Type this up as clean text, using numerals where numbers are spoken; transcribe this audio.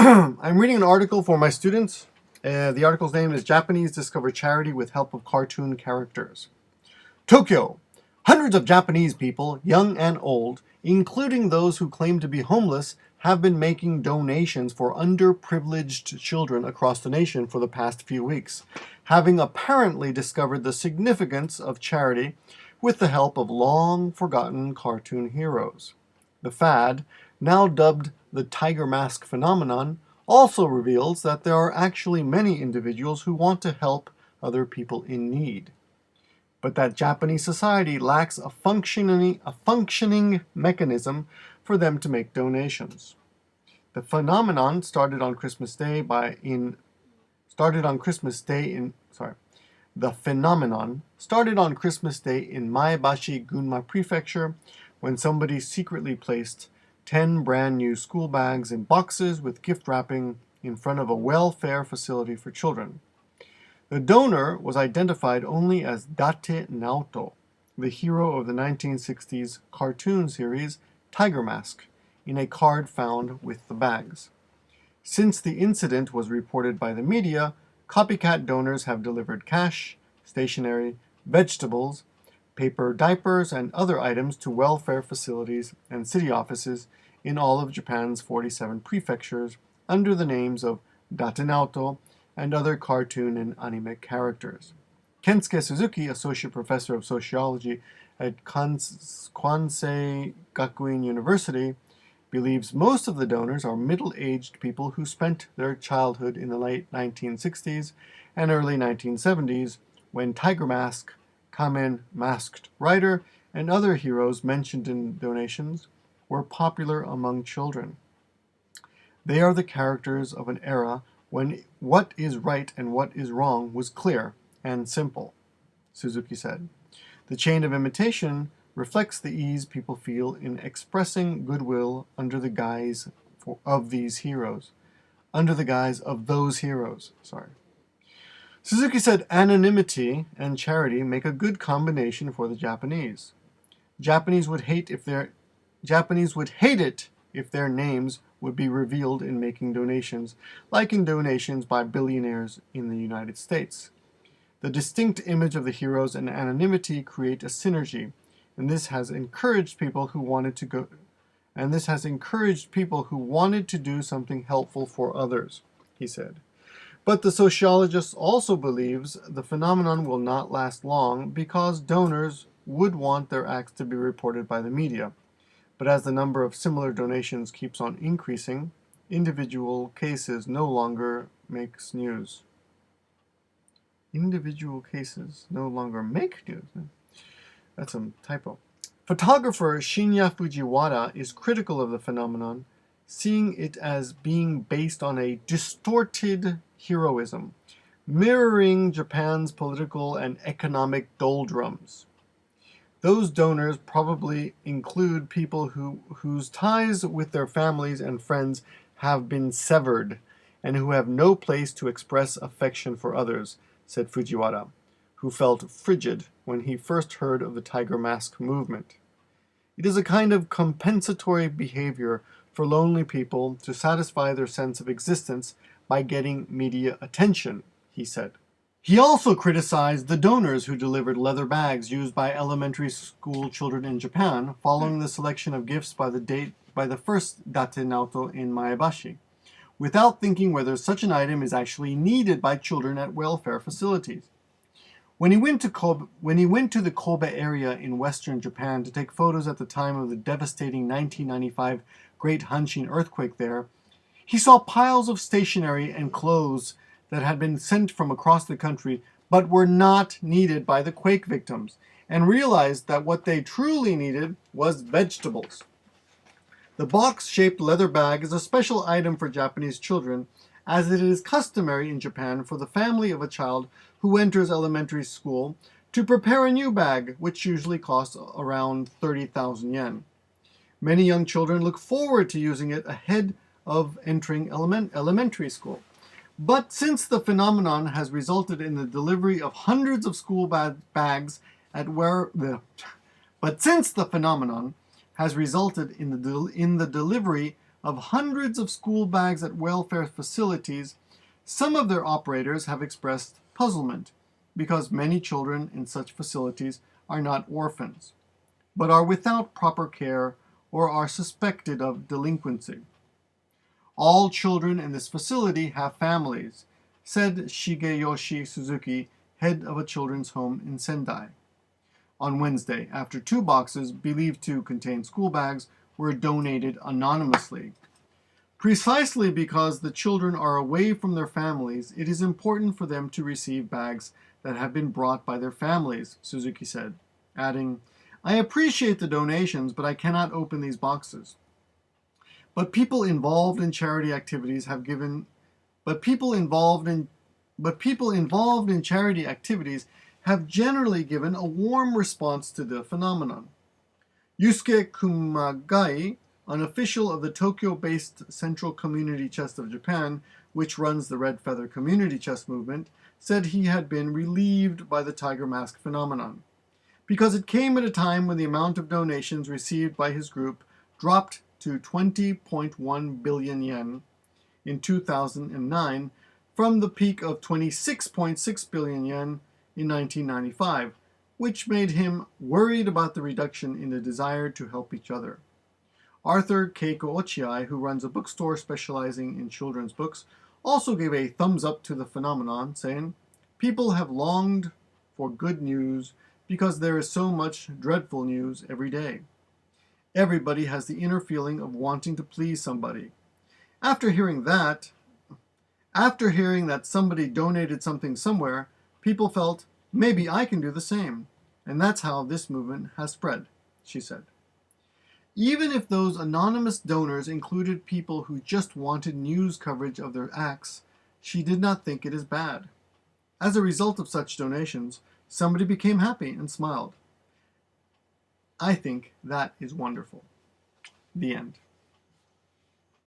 I'm reading an article for my students. The article's name is Japanese Discover Charity with Help of Cartoon Characters. Tokyo. Hundreds of Japanese people, young and old, including those who claim to be homeless, have been making donations for underprivileged children across the nation for the past few weeks, having apparently discovered the significance of charity with the help of long-forgotten cartoon heroes. The fad, now dubbed the Tiger Mask phenomenon, also reveals that there are actually many individuals who want to help other people in need, but that Japanese society lacks a functioning mechanism for them to make donations. The phenomenon started on Christmas Day in Maebashi, Gunma Prefecture, when somebody secretly placed 10 brand new school bags in boxes with gift wrapping in front of a welfare facility for children. The donor was identified only as Date Naoto, the hero of the 1960s cartoon series Tiger Mask, in a card found with the bags. Since the incident was reported by the media, copycat donors have delivered cash, stationery, vegetables, paper diapers, and other items to welfare facilities and city offices in all of Japan's 47 prefectures under the names of Date Naoto and other cartoon and anime characters. Kensuke Suzuki, associate professor of sociology at Kwansei Gakuin University, believes most of the donors are middle-aged people who spent their childhood in the late 1960s and early 1970s when Tiger Mask, Kamen Masked Rider, and other heroes mentioned in donations were popular among children. They are the characters of an era when what is right and what is wrong was clear and simple, Suzuki said. The chain of imitation reflects the ease people feel in expressing goodwill under the guise of those heroes. Suzuki said anonymity and charity make a good combination for the Japanese. Japanese would hate it if their names would be revealed in making donations, like in donations by billionaires in the United States. The distinct image of the heroes and anonymity create a synergy, and this has encouraged people who wanted to do something helpful for others, he said. But the sociologist also believes the phenomenon will not last long because donors would want their acts to be reported by the media. But as the number of similar donations keeps on increasing, individual cases no longer makes news. Individual cases no longer make news. That's a typo. Photographer Shinya Fujiwara is critical of the phenomenon, seeing it as being based on a distorted heroism, mirroring Japan's political and economic doldrums. Those donors probably include people whose ties with their families and friends have been severed and who have no place to express affection for others, said Fujiwara, who felt frigid when he first heard of the Tiger Mask movement. It is a kind of compensatory behavior for lonely people to satisfy their sense of existence by getting media attention, he said. He also criticized the donors who delivered leather bags used by elementary school children in Japan following the selection of gifts by the first Date Naoto in Maebashi, without thinking whether such an item is actually needed by children at welfare facilities. When he went to the Kobe area in western Japan to take photos at the time of the devastating 1995 Great Hanshin earthquake there, he saw piles of stationery and clothes that had been sent from across the country but were not needed by the quake victims, and realized that what they truly needed was vegetables. The box-shaped leather bag is a special item for Japanese children, as it is customary in Japan for the family of a child who enters elementary school to prepare a new bag, which usually costs around 30,000 yen. Many young children look forward to using it ahead of entering elementary school. But since the phenomenon has resulted in the delivery of hundreds of school bags in the delivery Of hundreds of school bags at welfare facilities, some of their operators have expressed puzzlement because many children in such facilities are not orphans, but are without proper care or are suspected of delinquency. All children in this facility have families, said Shigeyoshi Suzuki, head of a children's home in Sendai, on Wednesday, after 2 boxes believed to contain school bags were donated anonymously. Precisely because the children are away from their families, it is important for them to receive bags that have been brought by their families, Suzuki said, adding, I appreciate the donations, but I cannot open these boxes. But people involved in charity activities have given charity activities have generally given a warm response to the phenomenon. Yusuke Kumagai, an official of the Tokyo-based Central Community Chest of Japan, which runs the Red Feather Community Chest movement, said he had been relieved by the tiger mask phenomenon, because it came at a time when the amount of donations received by his group dropped to 20.1 billion yen in 2009 from the peak of 26.6 billion yen in 1995, which made him worried about the reduction in the desire to help each other. Arthur Keiko Ochiai, who runs a bookstore specializing in children's books, also gave a thumbs up to the phenomenon, saying, People have longed for good news because there is so much dreadful news every day. Everybody has the inner feeling of wanting to please somebody. After hearing that somebody donated something somewhere, people felt, maybe I can do the same. And that's how this movement has spread, she said. Even if those anonymous donors included people who just wanted news coverage of their acts, she did not think it is bad. As a result of such donations, somebody became happy and smiled. I think that is wonderful. The end.